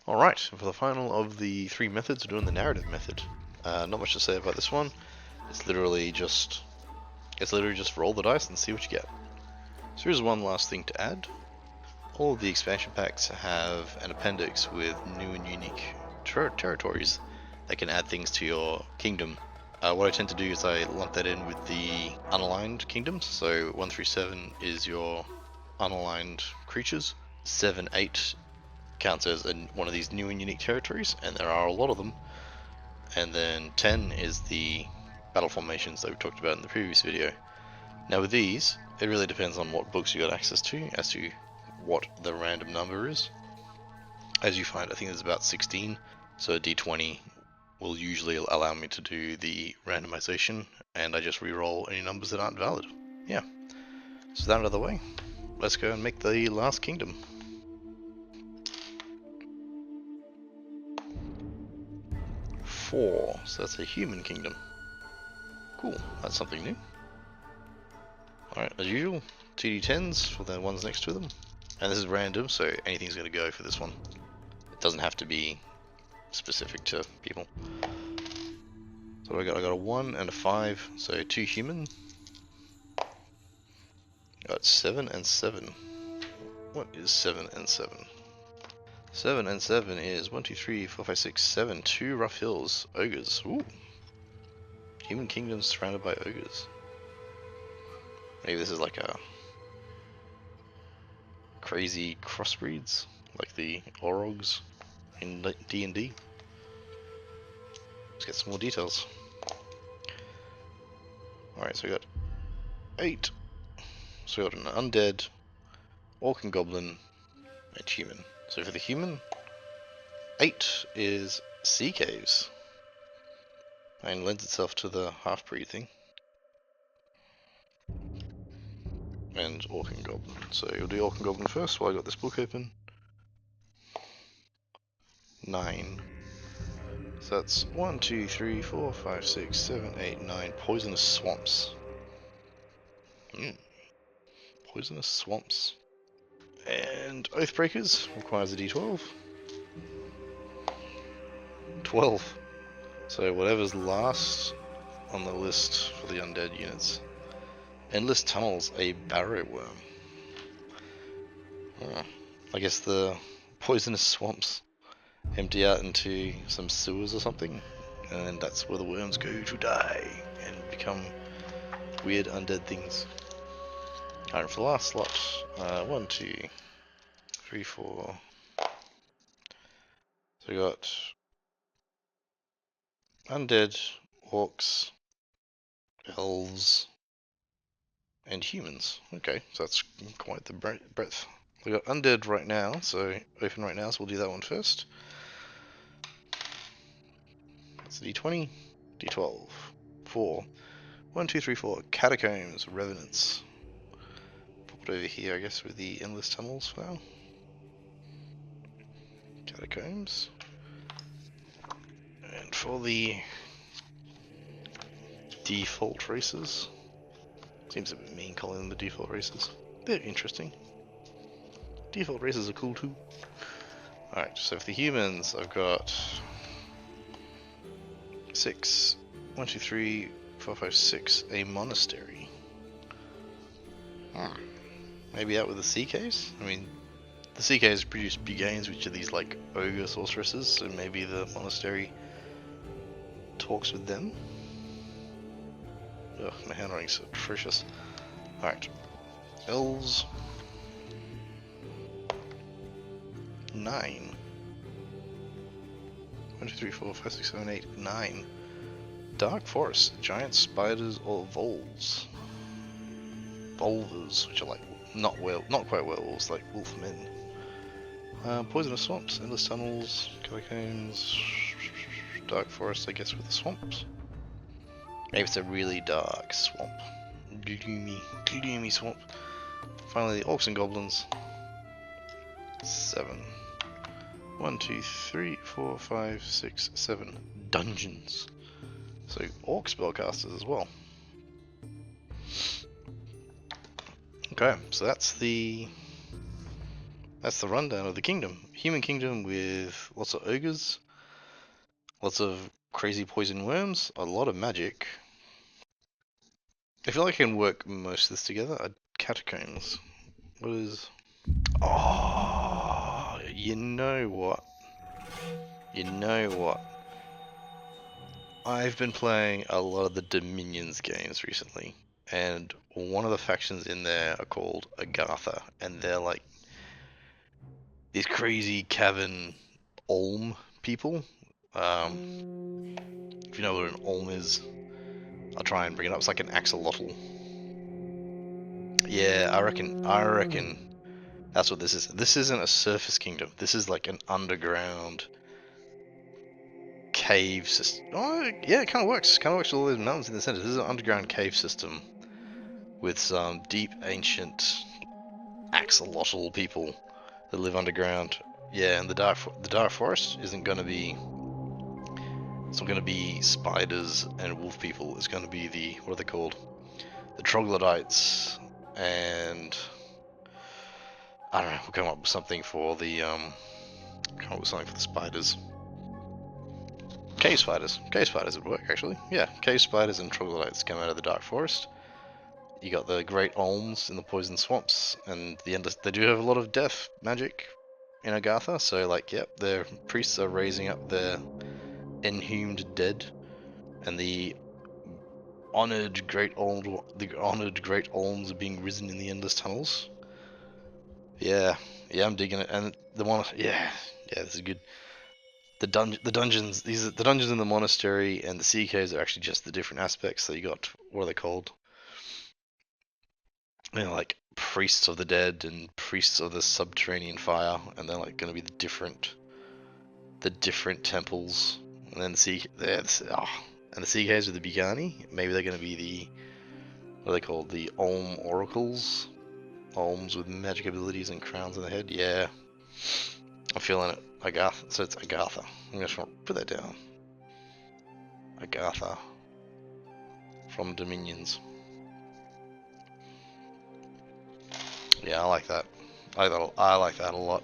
Alright, for the final of the three methods, we're doing the narrative method. Not much to say about this one. It's literally just roll the dice and see what you get. So here's one last thing to add. All of the expansion packs have an appendix with new and unique territories that can add things to your kingdom. What I tend to do is I lump that in with the unaligned kingdoms. So 1 through 7 is your unaligned creatures. 7, 8 counts as one of these new and unique territories, and there are a lot of them. And then 10 is the battle formations that we talked about in the previous video. Now with these, it really depends on what books you got access to as to what the random number is. As you find, I think there's about 16, so a d20 will usually allow me to do the randomization, and I just re-roll any numbers that aren't valid. Yeah, so that out of the way, let's go and make the last kingdom. Four, so that's a human kingdom. Cool, that's something new. Alright, as usual, 2d10s for the ones next to them. And this is random, so anything's going to go for this one. It doesn't have to be specific to people. So I got a 1 and a 5, so 2 human. Got 7 and 7. What is 7 and 7? 7 and 7 is 1, 2, 3, 4, 5, 6, 7. 2 rough hills. Ogres. Ooh. Human kingdoms surrounded by ogres. Maybe this is like a crazy crossbreeds, like the Orogs in D&D. Let's get some more details. Alright, so we got 8. So we got an undead, orc and goblin, and human. So for the human, 8 is sea caves. And lends itself to the half-breed thing. And orc and goblin. So you'll do orc and goblin first while I got this book open. 9. So that's 1, 2, 3, 4, 5, 6, 7, 8, 9 poisonous swamps. Poisonous swamps. And Oathbreakers requires a d12. 12. So whatever's last on the list for the undead units. Endless tunnels, a barrow worm. I guess the poisonous swamps empty out into some sewers or something, and that's where the worms go to die and become weird undead things. Alright, for the last slot, 1, 2, 3, 4. So we got undead, orcs, elves, and humans. Okay, so that's quite the breadth. We got undead right now, so open right now, so we'll do that one first. That's a d20, d12, 4. 1, 2, 3, 4. Catacombs, revenants. Pop it over here, I guess, with the endless tunnels for now. Catacombs. And for the default races, seems a bit mean calling them the default races. They're interesting. Default races are cool too. Alright, so for the humans, I've got 6. 1, 2, 3, 4, 5, 6. A monastery. Maybe out with the sea caves? I mean, the sea caves produce Bugains, which are these like ogre sorceresses, so maybe the monastery talks with them. Ugh, my handwriting's atrocious. Alright. Elves. 9. 1, 2, 3, 4, 5, 6, 7, 8, 9. Dark forest, giant spiders or voles. Volvers, which are like not quite werewolves, like wolf men. Poisonous swamps, endless tunnels, catacombs, dark forest, I guess, with the swamps. Maybe it's a really dark swamp. Gloomy swamp. Finally, the orcs and goblins. 7. 1, 2, 3, 4, 5, 6, 7. Dungeons. So, orc spellcasters as well. Okay, so that's the that's the rundown of the kingdom. Human kingdom with lots of ogres, lots of crazy poison worms, a lot of magic. I feel like I can work most of this together. Catacombs. What is... Oh, you know what? You know what? I've been playing a lot of the Dominions games recently, and one of the factions in there are called Agartha, and they're like these crazy cavern Olm people. If you know what an Olm is, I'll try and bring it up. It's like an axolotl. Yeah, I reckon that's what this is. This isn't a surface kingdom. This is like an underground cave system. Oh, yeah, it kind of works. Kind of works with all those mountains in the center. This is an underground cave system with some deep ancient axolotl people that live underground. Yeah, and the dark forest isn't going to be. It's not going to be spiders and wolf people. It's going to be the, what are they called? The troglodytes, and I don't know. We'll come up with something for the come up with something for the spiders. Cave spiders. Cave spiders would work actually. Yeah, cave spiders and troglodytes come out of the dark forest. You got the great olms in the poison swamps, and they do have a lot of death magic in Agartha. So like, yep, their priests are raising up their inhumed dead, and the honored great olms are being risen in the endless tunnels. Yeah, yeah, I'm digging it, and yeah, this is good. The dungeons, the dungeons in the monastery and the sea caves are actually just the different aspects. So you got, what are they called? You know, like priests of the dead and priests of the subterranean fire, and they're like going to be the different temples. And then and the sea caves with the Bigani. Maybe they're going to be the, what are they called? The Olm oracles. Olms with magic abilities and crowns on the head. Yeah, I'm feeling it. Agartha. So it's Agartha. I'm just going to put that down. Agartha from Dominions. Yeah, I like that. I like that a lot.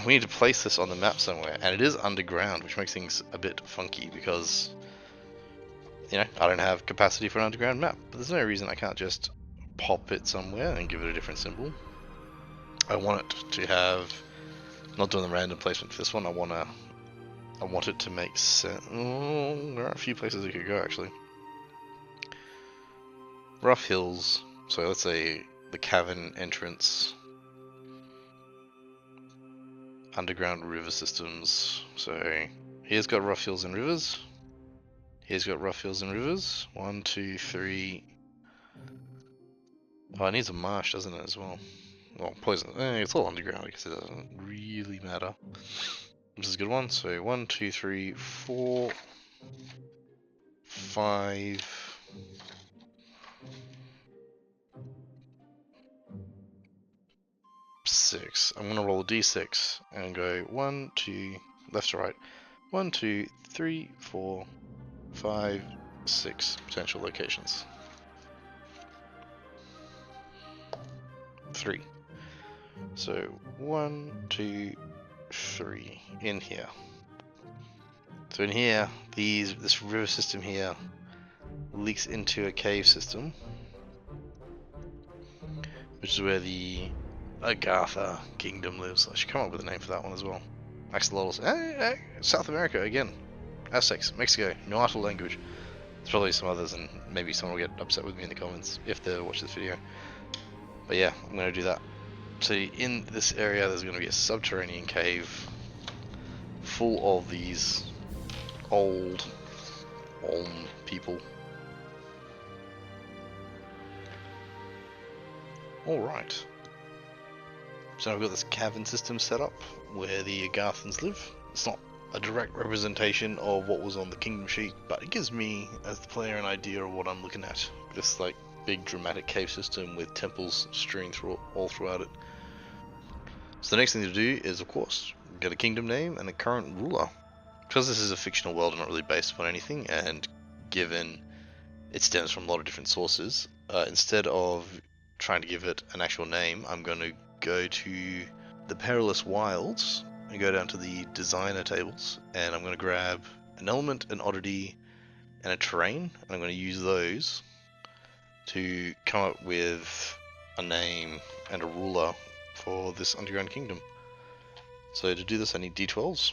We need to place this on the map somewhere, and it is underground, which makes things a bit funky because, you know, I don't have capacity for an underground map. But there's no reason I can't just pop it somewhere and give it a different symbol. I want it to have, not doing the random placement for this one. I want it to make sense. Oh, there are a few places we could go actually. Rough Hills. So let's say the cavern entrance. Underground river systems. So here's got rough hills and rivers. Here's got rough hills and rivers. 1, 2, 3. Oh, it needs a marsh, doesn't it, as well? Well, poison. It's all underground because it doesn't really matter. This is a good one. So 1, 2, 3, 4, 5. 6. I'm gonna roll a d6 and go 1, 2, left to right. 1, 2, 3, 4, 5, 6 potential locations. 3. So 1, 2, 3 in here. So in here, this river system here leaks into a cave system, which is where the Agartha Kingdom lives. I should come up with a name for that one as well. Axolotls. South America again. Aztecs, Mexico, Nahuatl language. There's probably some others, and maybe someone will get upset with me in the comments if they watch this video. But yeah, I'm going to do that. So in this area, there's going to be a subterranean cave full of these old Olm people. Alright. So I've got this cavern system set up where the Agarthans live. It's not a direct representation of what was on the kingdom sheet, but it gives me, as the player, an idea of what I'm looking at. This like big dramatic cave system with temples strewn all throughout it. So the next thing to do is, of course, get a kingdom name and a current ruler. Because this is a fictional world and not really based upon anything, and given it stems from a lot of different sources, instead of trying to give it an actual name, I'm going to go to the Perilous Wilds and go down to the designer tables, and I'm going to grab an element, an oddity, and a terrain, and I'm going to use those to come up with a name and a ruler for this underground kingdom. So to do this I need d12s.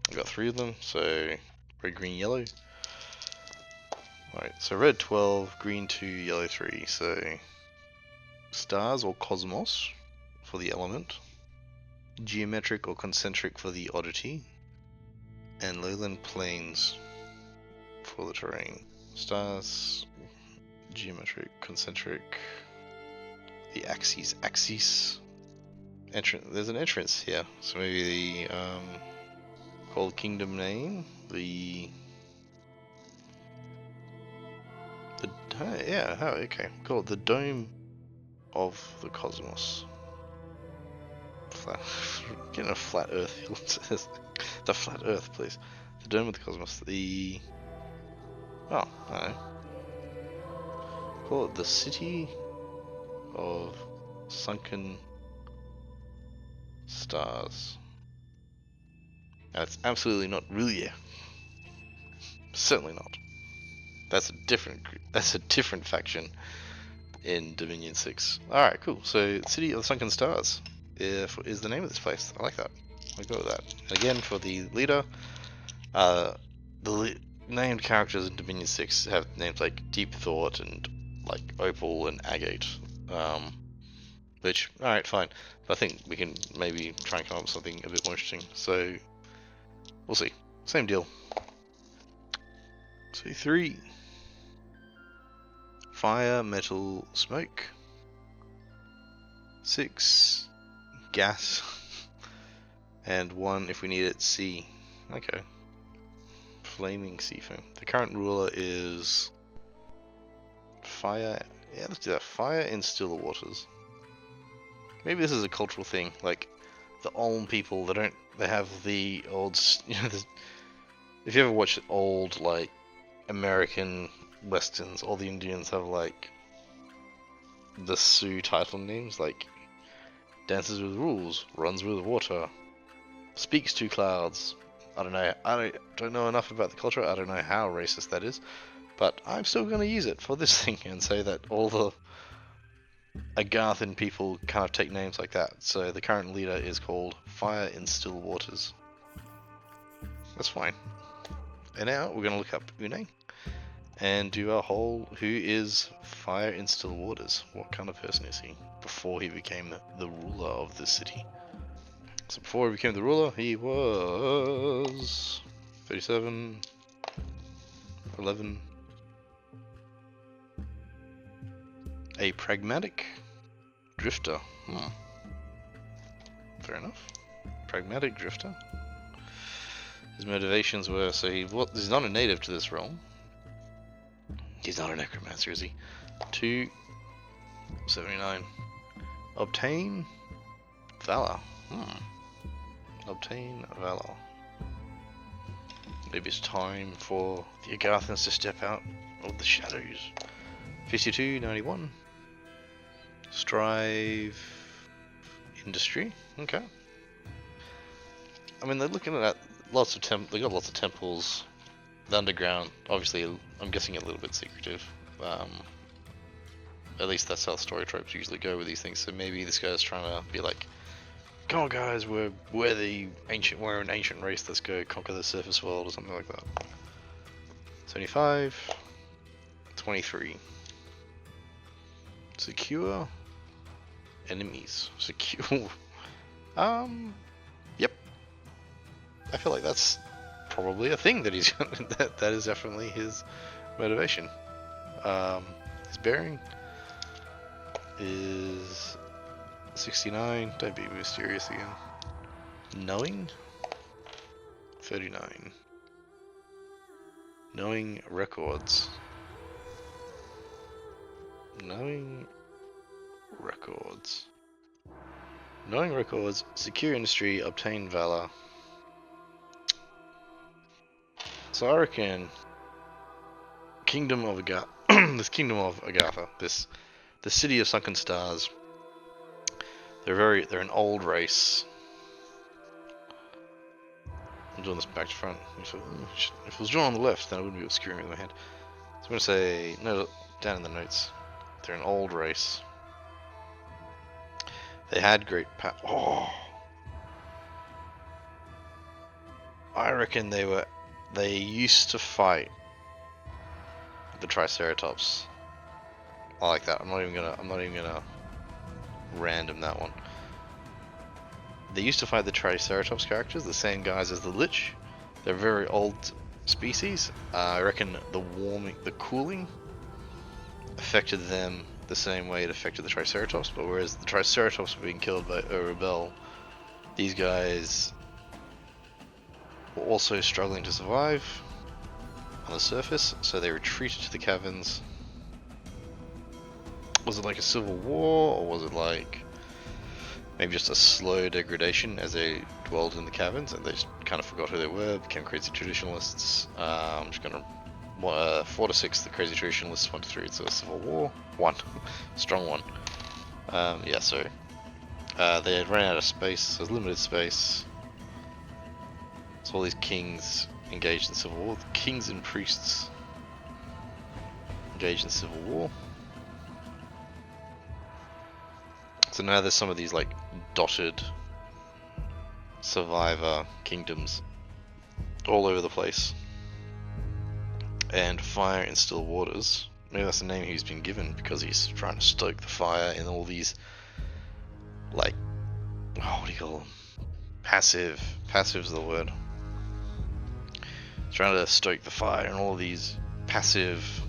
I've got 3 of them, so red, green, yellow. Alright, so red 12, green 2, yellow 3, so stars or cosmos for the element, geometric or concentric for the oddity, and lowland plains for the terrain. Stars, geometric, concentric, the axes, entrance. There's an entrance here, so maybe the whole kingdom name, okay, cool. The Dome of the Cosmos. Getting a flat Earth. The flat Earth, please. The Dome of the Cosmos. I don't know. Call it the City of Sunken Stars. Now, it's absolutely not really. Certainly not. That's a different faction in Dominion 6. Alright, cool. So, City of the Sunken Stars is the name of this place. I like that. I'll go with that. And again, for the leader, named characters in Dominion 6 have names like Deep Thought and like Opal and Agate. Which, alright, fine. But I think we can maybe try and come up with something a bit more interesting. So, we'll see. Same deal. So 3. Fire, metal, smoke. 6. Gas. And 1, if we need it, sea. Okay. Flaming sea foam. The current ruler is fire. Yeah, let's do that. Fire in still waters. Maybe this is a cultural thing. Like the Olm people, they have the old. If you ever watch old like American westerns, all the Indians have like the Sioux title names, like dances with rules, runs with water, speaks to clouds. I don't know. I don't know enough about the culture. I don't know how racist that is, but I'm still going to use it for this thing and say that all the Agarthan people kind of take names like that. So the current leader is called Fire in Still Waters. That's fine. And now we're going to look up Une and do our whole who is Fire in Still Waters. What kind of person is he before he became the ruler of the city? So before he became the ruler, he was 37, 11, a pragmatic drifter. Fair enough. Pragmatic drifter. His motivations were, so he's not a native to this realm. He's not a necromancer, is he? 279. Obtain valor. Obtain valor. Maybe it's time for the Agarthans to step out of the shadows. 5291. Strive industry. Okay. I mean, they're looking at lots of they got lots of temples. The underground, obviously, I'm guessing a little bit secretive. At least that's how story tropes usually go with these things. So maybe this guy's trying to be like, "Come on, guys, we're an ancient race. Let's go conquer the surface world," or something like that. 75, 23. Secure enemies. Secure. Yep. I feel like that's probably a thing that he's that is definitely his motivation. His bearing is 69. Don't be mysterious again. Knowing 39. Knowing records. Knowing records. Knowing records. Secure industry. Obtain valor. So I reckon Kingdom of Agartha, this Kingdom of Agartha, the City of Sunken Stars, They're an old race. I'm doing this back to front. If it was drawn on the left, then I wouldn't be obscuring with my hand. So I'm gonna say no, down in the notes. They're an old race. They had great oh, I reckon they used to fight the Triceratops. I like that. I'm not even gonna random that one. They used to fight the Triceratops characters, the same guys as the Lich. They're very old species. I reckon the cooling affected them the same way it affected the Triceratops, but whereas the Triceratops were being killed by a rebel, these guys were also struggling to survive on the surface, so they retreated to the caverns. Was it like a civil war, or was it like maybe just a slow degradation as they dwelled in the caverns and they just kind of forgot who they were, became crazy traditionalists? I'm just gonna 4 to 6, the crazy traditionalists. 1 to 3, it's a civil war. 1, strong 1. Yeah, so they had run out of space. There's limited space. So all these kings engaged in civil war. The kings and priests engaged in civil war. So now there's some of these like dotted survivor kingdoms all over the place. And fire in still waters. Maybe that's the name he's been given because he's trying to stoke the fire in all these, like, oh, what do you call them? Passive's the word. Trying to stoke the fire in all these passive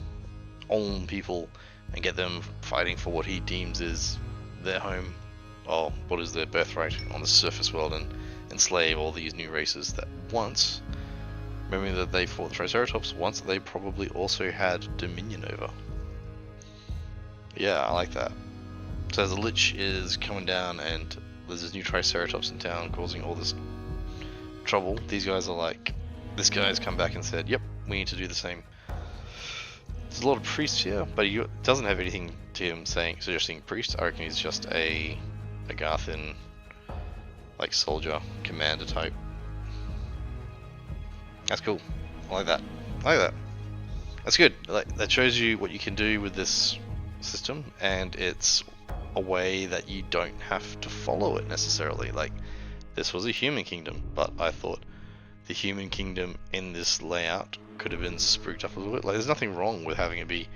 Olm people and get them fighting for what he deems is their home, or what is their birthright on the surface world, and enslave all these new races that once, remembering that they fought the Triceratops, once they probably also had dominion over. Yeah, I like that. So as the Lich is coming down and there's this new Triceratops in town causing all this trouble, these guys are like, this guy's come back and said, yep, we need to do the same. There's a lot of priests here, but he doesn't have anything to him suggesting priest. I reckon he's just a Garthan, like, soldier, commander type. That's cool. I like that. That's good. Like, that shows you what you can do with this system, and it's a way that you don't have to follow it necessarily. Like, this was a human kingdom, but I thought the human kingdom in this layout could have been spruiked up a little bit. Like, there's nothing wrong with having it be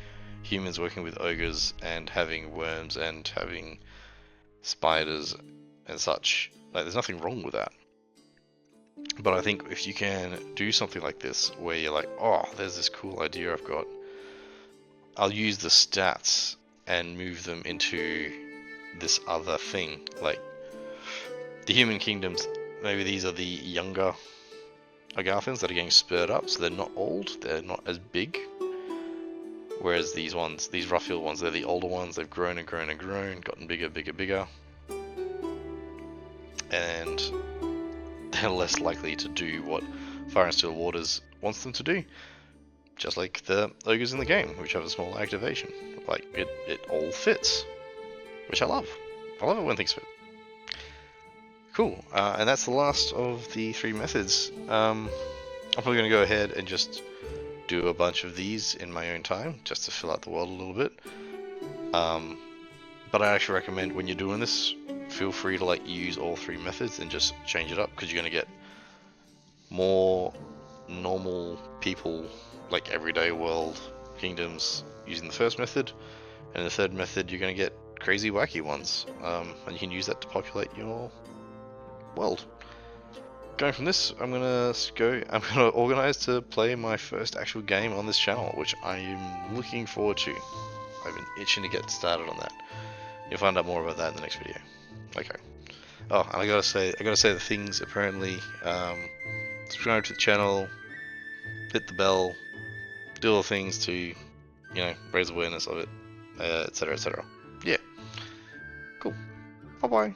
humans working with ogres and having worms and having spiders and such. Like, there's nothing wrong with that. But I think if you can do something like this, where you're like, oh, there's this cool idea I've got, I'll use the stats and move them into this other thing. Like, the human kingdoms, maybe these are the younger Agarthans that are getting spurred up, so they're not old, they're not as big. Whereas these ones, these rough-heeled ones, they're the older ones, they've grown and grown and grown, gotten bigger. And they're less likely to do what Fire and Still Waters wants them to do. Just like the ogres in the game, which have a small activation. Like, it all fits. Which I love. I love it when things fit. Cool, and that's the last of the 3 methods. I'm probably going to go ahead and just do a bunch of these in my own time, just to fill out the world a little bit. But I actually recommend when you're doing this, feel free to like use all 3 methods and just change it up, because you're going to get more normal people, like everyday world kingdoms using the first method, and the third method you're going to get crazy wacky ones, and you can use that to populate your world. Going from this, I'm gonna organize to play my first actual game on this channel, which I am looking forward to. I've been itching to get started on that. You'll find out more about that in the next video. Okay. Oh, and I gotta say the things apparently. Subscribe to the channel, hit the bell, do all the things to, raise awareness of it, etc., etc. Yeah. Cool. Bye bye.